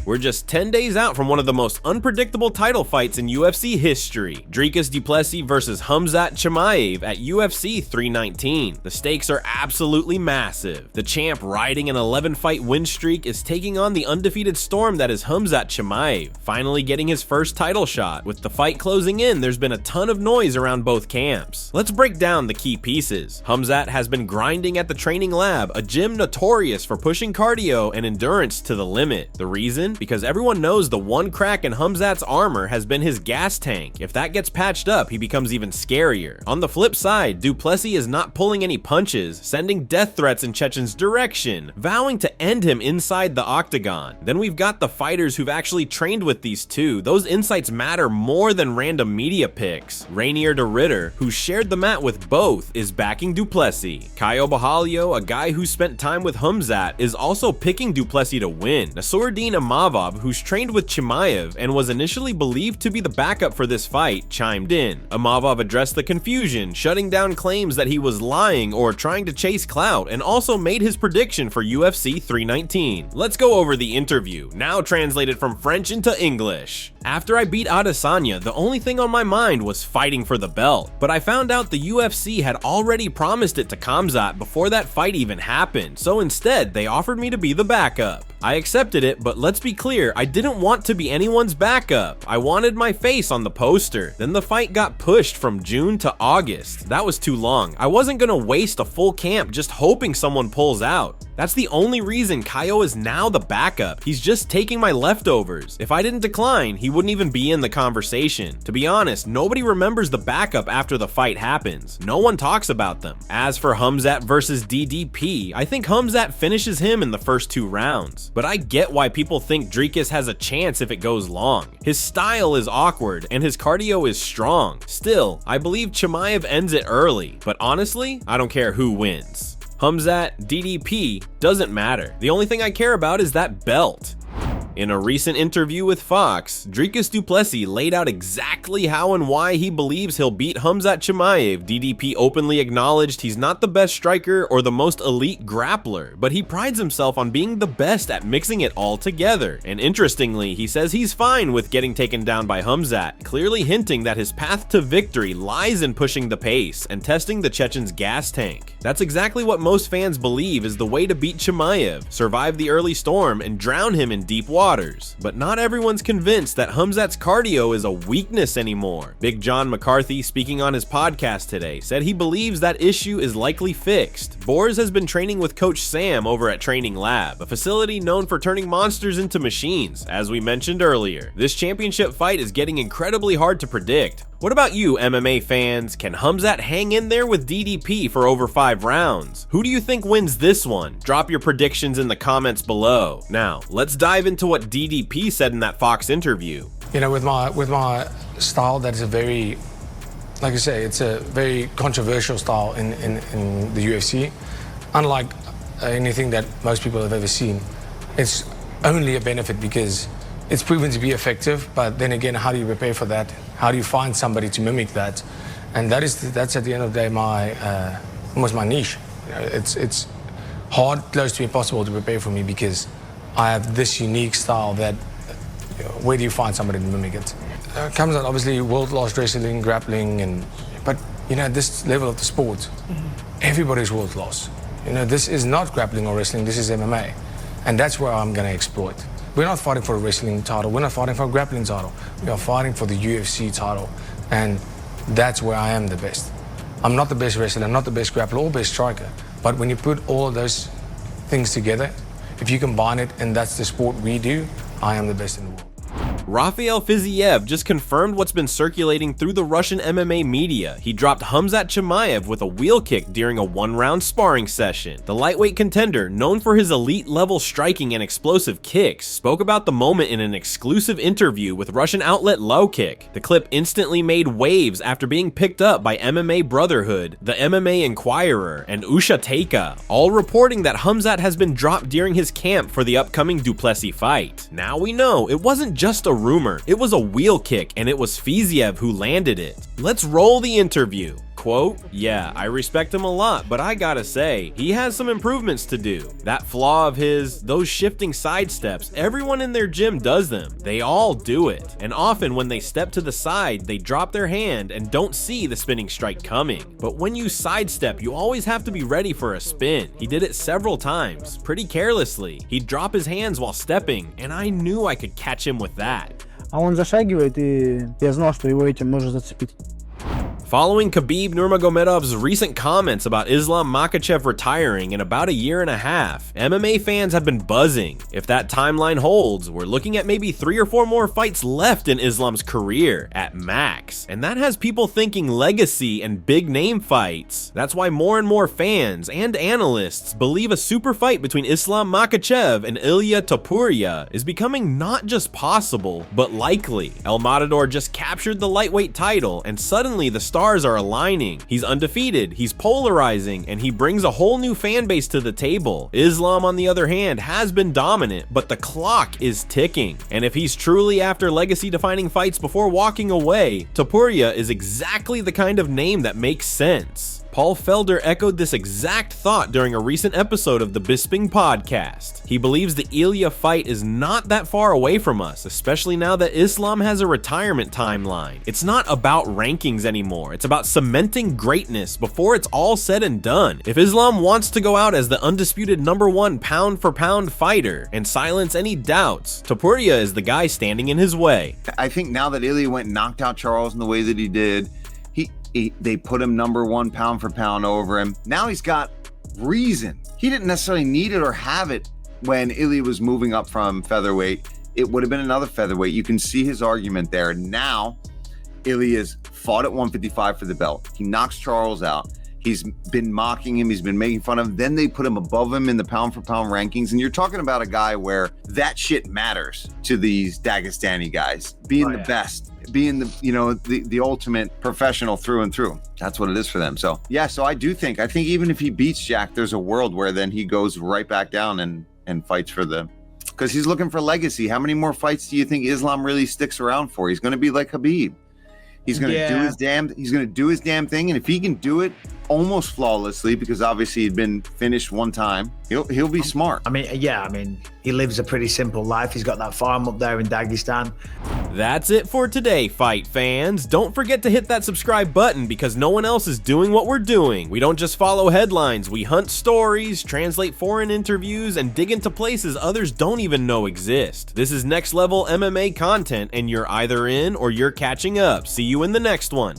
We're just 10 days out from one of the most unpredictable title fights in UFC history. Dricus Du Plessis versus Khamzat Chimaev at UFC 319. The stakes are absolutely massive. The champ, riding an 11-fight win streak, is taking on the undefeated storm that is Khamzat Chimaev, finally getting his first title shot. With the fight closing in, there's been a ton of noise around both camps. Let's break down the key pieces. Khamzat has been grinding at the training lab, a gym notorious for pushing cardio and endurance to the limit. The reason? Because everyone knows the one crack in Khamzat's armor has been his gas tank. If that gets patched up, he becomes even scarier. On the flip side, Du Plessis is not pulling any punches, sending death threats in Chechen's direction, vowing to end him inside the octagon. Then we've got the fighters who've actually trained with these two. Those insights matter more than random media picks. Rainier de Ritter, who shared the mat with both, is backing Du Plessis. Caio Borralho, a guy who spent time with Khamzat, is also picking Du Plessis to win. Nassourdine Imavov, who's trained with Chimaev and was initially believed to be the backup for this fight, chimed in. Imavov addressed the confusion, shutting down claims that he was lying or trying to chase clout, and also made his prediction for UFC 319. Let's go over the interview, now translated from French into English. After I beat Adesanya, the only thing on my mind was fighting for the belt, but I found out the UFC had already promised it to Khamzat before that fight even happened, so instead they offered me to be the backup. I accepted it, but let's be clear, I didn't want to be anyone's backup. I wanted my face on the poster. Then the fight got pushed from June to August. That was too long. I wasn't gonna waste a full camp just hoping someone pulls out. That's the only reason Caio is now the backup. He's just taking my leftovers. If I didn't decline, he wouldn't even be in the conversation. To be honest, nobody remembers the backup after the fight happens. No one talks about them. As for Khamzat versus DDP, I think Khamzat finishes him in the first 2 rounds. But I get why people think Dricus has a chance if it goes long. His style is awkward and his cardio is strong. Still, I believe Chimaev ends it early. But honestly, I don't care who wins. Khamzat, DDP, doesn't matter. The only thing I care about is that belt. In a recent interview with Fox, Dricus Du Plessis laid out exactly how and why he believes he'll beat Khamzat Chimaev. DDP openly acknowledged he's not the best striker or the most elite grappler, but he prides himself on being the best at mixing it all together. And interestingly, he says he's fine with getting taken down by Khamzat, clearly hinting that his path to victory lies in pushing the pace and testing the Chechen's gas tank. That's exactly what most fans believe is the way to beat Chimaev, survive the early storm, and drown him in deep water. But not everyone's convinced that Khamzat's cardio is a weakness anymore. Big John McCarthy, speaking on his podcast today, said he believes that issue is likely fixed. Boers has been training with Coach Sam over at Training Lab, a facility known for turning monsters into machines, as we mentioned earlier. This championship fight is getting incredibly hard to predict. What about you, MMA fans? Can Khamzat hang in there with DDP for over 5 rounds? Who do you think wins this one? Drop your predictions in the comments below. Now, let's dive into what DDP said in that Fox interview. You know, with my style, that is a very, like I say, it's a very controversial style in the UFC. Unlike anything that most people have ever seen, it's only a benefit because it's proven to be effective, but then again, how do you prepare for that? How do you find somebody to mimic that? And that's at the end of the day almost my niche. You know, it's hard, close to impossible to prepare for me because I have this unique style that, you know, where do you find somebody to mimic it? Comes out obviously world-class wrestling, grappling, but you know, at this level of the sport, everybody's world-class. You know, this is not grappling or wrestling, this is MMA. And that's where I'm gonna exploit. We're not fighting for a wrestling title. We're not fighting for a grappling title. We are fighting for the UFC title. And that's where I am the best. I'm not the best wrestler, I'm not the best grappler or best striker. But when you put all of those things together, if you combine it and that's the sport we do, I am the best in the world. Rafael Fiziev just confirmed what's been circulating through the Russian MMA media. He dropped Khamzat Chimaev with a wheel kick during a 1-round sparring session. The lightweight contender, known for his elite-level striking and explosive kicks, spoke about the moment in an exclusive interview with Russian outlet Low Kick. The clip instantly made waves after being picked up by MMA Brotherhood, the MMA Inquirer, and Usha Teika, all reporting that Khamzat has been dropped during his camp for the upcoming Du Plessis fight. Now we know it wasn't just a rumor, it was a wheel kick and it was Fiziev who landed it. Let's roll the interview. quote, "Yeah, I respect him a lot, but I gotta say, he has some improvements to do. That flaw of his, those shifting side steps, everyone in their gym does them. They all do it. And often when they step to the side, they drop their hand and don't see the spinning strike coming. But when you sidestep, you always have to be ready for a spin. He did it several times, pretty carelessly. He'd drop his hands while stepping, and I knew I could catch him with that." А он зашагивает, и я знал, что его этим можно зацепить. Following Khabib Nurmagomedov's recent comments about Islam Makhachev retiring in about a year and a half, MMA fans have been buzzing. If that timeline holds, we're looking at maybe 3 or 4 more fights left in Islam's career, at max. And that has people thinking legacy and big name fights. That's why more and more fans and analysts believe a super fight between Islam Makhachev and Ilia Topuria is becoming not just possible, but likely. El Matador just captured the lightweight title, and suddenly the stars are aligning. He's undefeated, he's polarizing, and he brings a whole new fan base to the table. Islam, on the other hand, has been dominant, but the clock is ticking. And if he's truly after legacy-defining fights before walking away, Topuria is exactly the kind of name that makes sense. Paul Felder echoed this exact thought during a recent episode of the Bisping podcast. He believes the Ilia fight is not that far away from us, especially now that Islam has a retirement timeline. It's not about rankings anymore, it's about cementing greatness before it's all said and done. If Islam wants to go out as the undisputed #1 pound-for-pound fighter and silence any doubts, Topuria is the guy standing in his way. I think now that Ilia went and knocked out Charles in the way that he did, they put him #1 pound for pound over him. Now he's got reason. He didn't necessarily need it or have it when Ilia was moving up from featherweight. It would have been another featherweight. You can see his argument there. Now, Ilia's fought at 155 for the belt. He knocks Charles out. He's been mocking him. He's been making fun of him. Then they put him above him in the pound for pound rankings. And you're talking about a guy where that shit matters to these Dagestani guys. Being the best, being the ultimate professional through and through. That's what it is for them. So yeah, so I think even if he beats Jack, there's a world where then he goes right back down and fights for them. Because he's looking for legacy. How many more fights do you think Islam really sticks around for? He's going to be like Khabib. He's going to do his damn thing, and if he can do it almost flawlessly, because obviously he'd been finished one time, he'll be smart. I mean, he lives a pretty simple life. He's got that farm up there in Dagestan. That's it for today, fight fans. Don't forget to hit that subscribe button because no one else is doing what we're doing. We don't just follow headlines, we hunt stories, translate foreign interviews, and dig into places others don't even know exist. This is next level MMA content, and you're either in or you're catching up. See you in the next one.